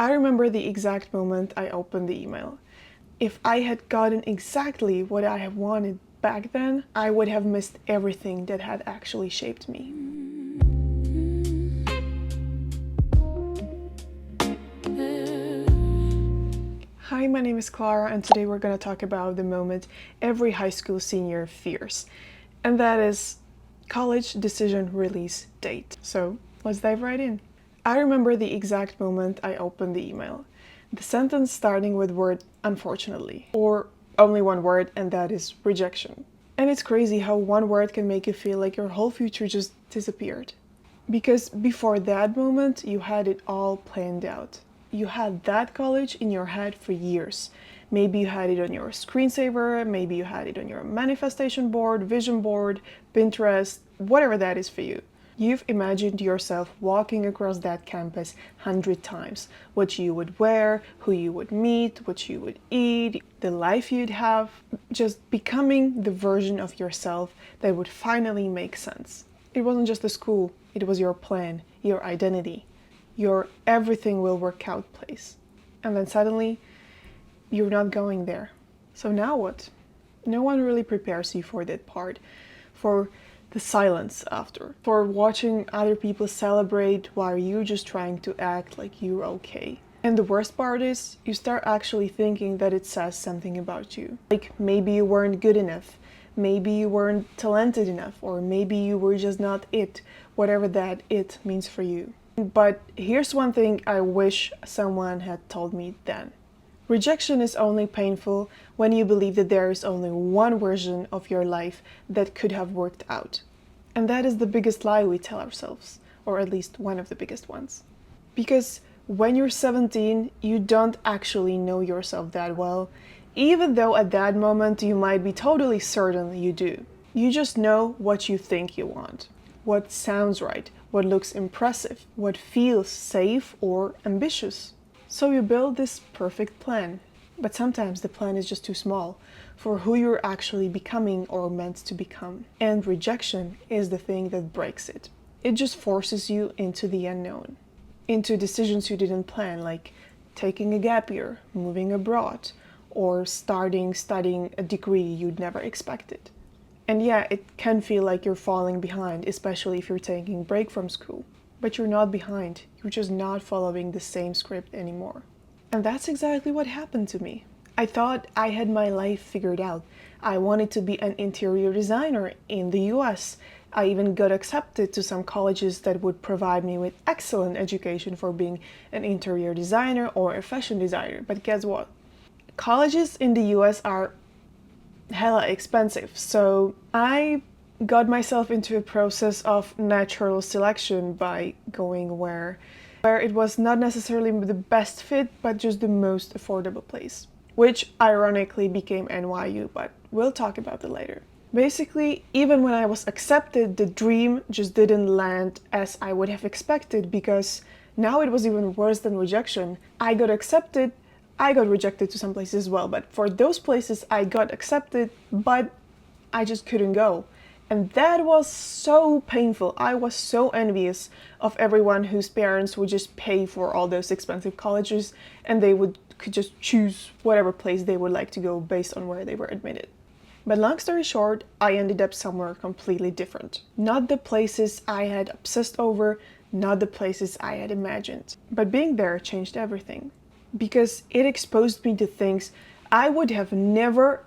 I remember the exact moment I opened the email. If I had gotten exactly what I have wanted back then, I would have missed everything that had actually shaped me. Hi, my name is Clara, and today we're going to talk about the moment every high school senior fears, and that is college decision release date. So let's dive right in. I remember the exact moment I opened the email. The sentence starting with word unfortunately, or only one word, and that is rejection. And it's crazy how one word can make you feel like your whole future just disappeared. Because before that moment, you had it all planned out. You had that college in your head for years. Maybe you had it on your screensaver, maybe you had it on your manifestation board, vision board, Pinterest, whatever that is for you. You've imagined yourself walking across that campus 100 times. What you would wear, who you would meet, what you would eat, the life you'd have. Just becoming the version of yourself that would finally make sense. It wasn't just the school, it was your plan, your identity, your everything will work out place. And then suddenly, you're not going there. So now what? No one really prepares you for that part, for the silence after, for watching other people celebrate while you're just trying to act like you're okay. And the worst part is, you start actually thinking that it says something about you. Like maybe you weren't good enough, maybe you weren't talented enough, or maybe you were just not it, whatever that it means for you. But here's one thing I wish someone had told me then. Rejection is only painful when you believe that there is only one version of your life that could have worked out. And that is the biggest lie we tell ourselves, or at least one of the biggest ones. Because when you're 17, you don't actually know yourself that well, even though at that moment you might be totally certain you do. You just know what you think you want, what sounds right, what looks impressive, what feels safe or ambitious. So you build this perfect plan, but sometimes the plan is just too small for who you're actually becoming or meant to become. And rejection is the thing that breaks it. It just forces you into the unknown, into decisions you didn't plan, like taking a gap year, moving abroad, or starting studying a degree you'd never expected. And yeah, it can feel like you're falling behind, especially if you're taking a break from school. But you're not behind, you're just not following the same script anymore. And that's exactly what happened to me. I thought I had my life figured out. I wanted to be an interior designer in the US. I even got accepted to some colleges that would provide me with excellent education for being an interior designer or a fashion designer. But guess what? Colleges in the US are hella expensive, so I got myself into a process of natural selection by going where it was not necessarily the best fit, but just the most affordable place, which ironically became NYU, but we'll talk about that later. Basically, even when I was accepted, the dream just didn't land as I would have expected, because now it was even worse than rejection. I got accepted, I got rejected to some places as well, but for those places I got accepted, but I just couldn't go. And that was so painful. I was so envious of everyone whose parents would just pay for all those expensive colleges and they could just choose whatever place they would like to go based on where they were admitted. But long story short, I ended up somewhere completely different. Not the places I had obsessed over, not the places I had imagined. But being there changed everything. Because it exposed me to things I would have never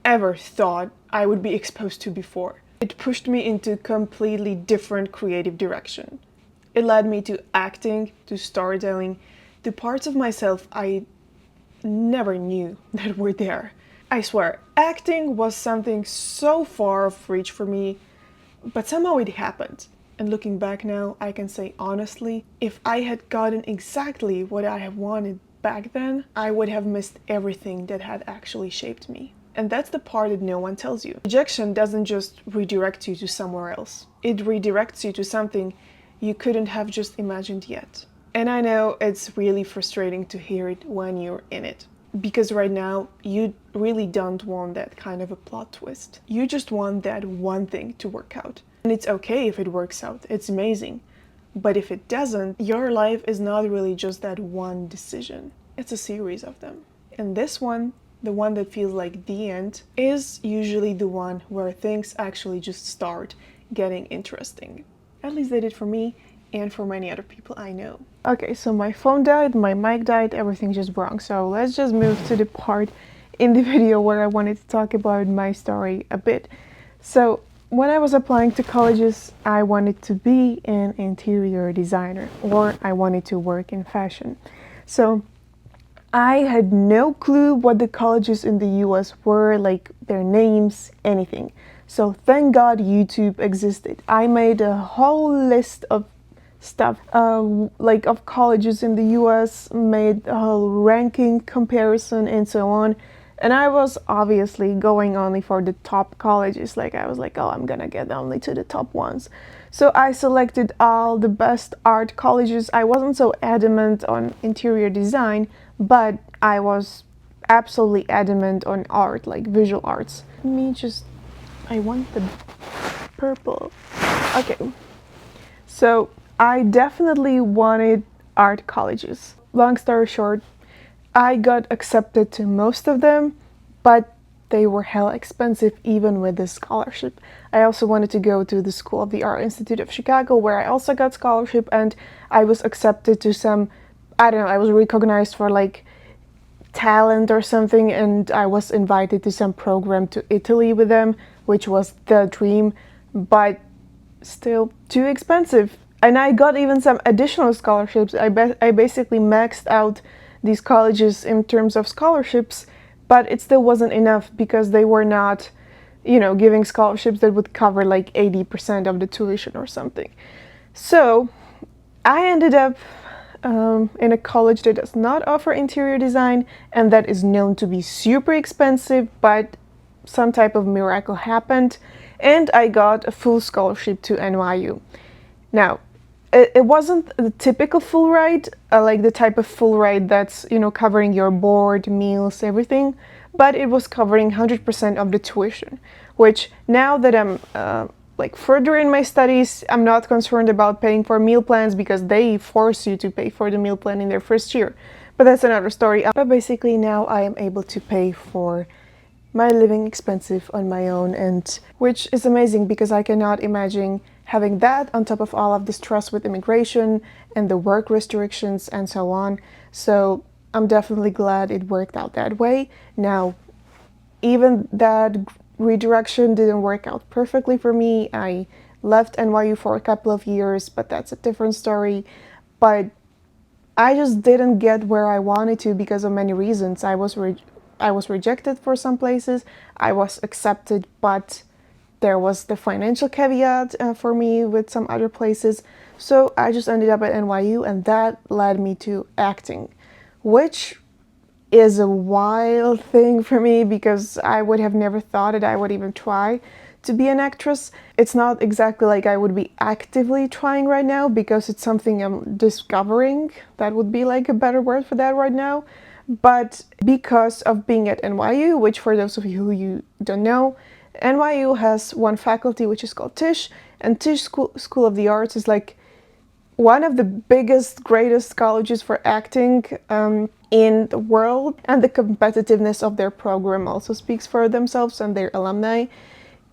ever thought I would be exposed to before. It pushed me into a completely different creative direction. It led me to acting, to storytelling, to parts of myself I never knew that were there. I swear, acting was something so far of reach for me, but somehow it happened. And looking back now, I can say honestly, if I had gotten exactly what I have wanted back then, I would have missed everything that had actually shaped me. And that's the part that no one tells you. Rejection doesn't just redirect you to somewhere else. It redirects you to something you couldn't have just imagined yet. And I know it's really frustrating to hear it when you're in it. Because right now, you really don't want that kind of a plot twist. You just want that one thing to work out. And it's okay if it works out, it's amazing. But if it doesn't, your life is not really just that one decision. It's a series of them. And this one, the one that feels like the end, is usually the one where things actually just start getting interesting. At least they did for me and for many other people I know. Okay, so my phone died, my mic died, everything just broke. So let's just move to the part in the video where I wanted to talk about my story a bit. So when I was applying to colleges, I wanted to be an interior designer, or I wanted to work in fashion. So I had no clue what the colleges in the US were, like their names, anything. So thank God YouTube existed. I made a whole list of stuff, like of colleges in the US, made a whole ranking comparison and so on. And I was obviously going only for the top colleges. Like I was like, oh, I'm gonna get only to the top ones. So I selected all the best art colleges. I wasn't so adamant on interior design, but I was absolutely adamant on art, like visual arts. I want the purple. Okay. So I definitely wanted art colleges. Long story short, I got accepted to most of them, but they were hella expensive even with the scholarship. I also wanted to go to the School of the Art Institute of Chicago, where I also got scholarship, and I was accepted to some, I don't know, I was recognized for like talent or something, and I was invited to some program to Italy with them, which was the dream, but still too expensive. And I got even some additional scholarships. I basically maxed out these colleges in terms of scholarships, but it still wasn't enough because they were not, giving scholarships that would cover like 80% of the tuition or something. So I ended up in a college that does not offer interior design and that is known to be super expensive, but some type of miracle happened and I got a full scholarship to NYU. Now, it wasn't the typical full ride, like the type of full ride that's, covering your board, meals, everything, but it was covering 100% of the tuition, which now that I'm like further in my studies, I'm not concerned about paying for meal plans because they force you to pay for the meal plan in their first year. But that's another story. But basically now I am able to pay for my living expensive on my own, and which is amazing because I cannot imagine having that on top of all of the stress with immigration and the work restrictions and so on. So I'm definitely glad it worked out that way. Now, even that redirection didn't work out perfectly for me. I left NYU for a couple of years, but that's a different story. But I just didn't get where I wanted to because of many reasons. I was rejected for some places. I was accepted, but there was the financial caveat for me with some other places. So I just ended up at NYU, and that led me to acting, which is a wild thing for me because I would have never thought that I would even try to be an actress. It's not exactly like I would be actively trying right now because it's something I'm discovering. That would be like a better word for that right now. But because of being at NYU, which for those of you who you don't know, NYU has one faculty which is called Tisch, and Tisch School of the Arts is like one of the biggest, greatest colleges for acting in the world, and the competitiveness of their program also speaks for themselves and their alumni.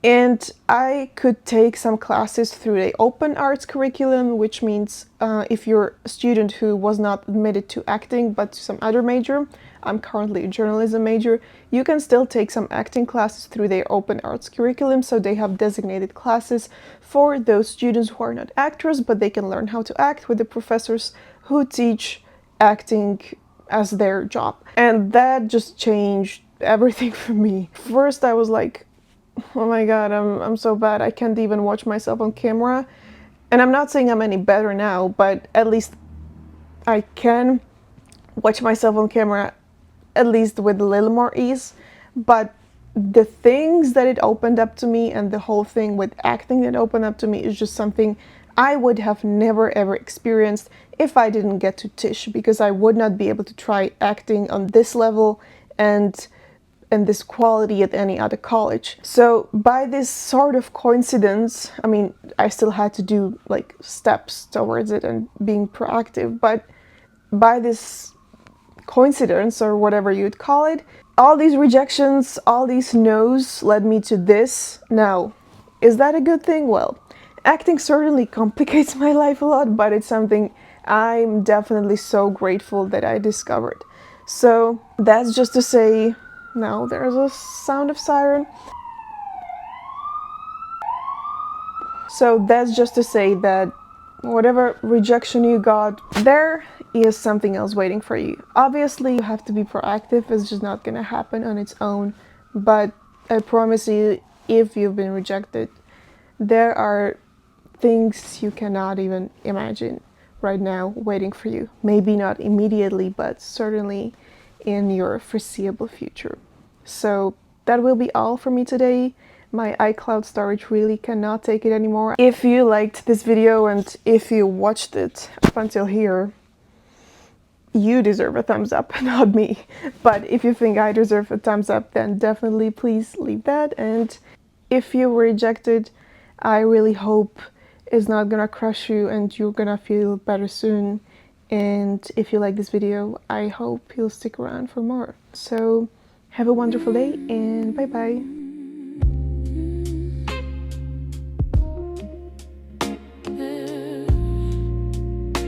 And I could take some classes through the open arts curriculum, which means if you're a student who was not admitted to acting but to some other major, I'm currently a journalism major, you can still take some acting classes through their open arts curriculum. So they have designated classes for those students who are not actors, but they can learn how to act with the professors who teach acting as their job. And that just changed everything for me. First I was like, oh my god, I'm so bad. I can't even watch myself on camera. And I'm not saying I'm any better now, but at least I can watch myself on camera at least with a little more ease. But the things that it opened up to me and the whole thing with acting that opened up to me is just something I would have never ever experienced if I didn't get to Tisch, because I would not be able to try acting on this level and and this quality at any other college. So by this sort of coincidence, I mean, I still had to do like steps towards it and being proactive, but by this coincidence, or whatever you'd call it, all these rejections, all these no's led me to this. Now, is that a good thing? Well, acting certainly complicates my life a lot, but it's something I'm definitely so grateful that I discovered. So that's just to say, now there's a sound of siren. So that's just to say that whatever rejection you got, there is something else waiting for you. Obviously, you have to be proactive. It's just not gonna happen on its own. But I promise you, if you've been rejected, there are things you cannot even imagine right now waiting for you. Maybe not immediately, but certainly in your foreseeable future. So that will be all for me today. My iCloud storage really cannot take it anymore. If you liked this video and if you watched it up until here, you deserve a thumbs up, not me. But if you think I deserve a thumbs up, then definitely please leave that. And if you were rejected, I really hope it's not gonna crush you and you're gonna feel better soon. And if you like this video, I hope you'll stick around for more. So have a wonderful day and bye bye.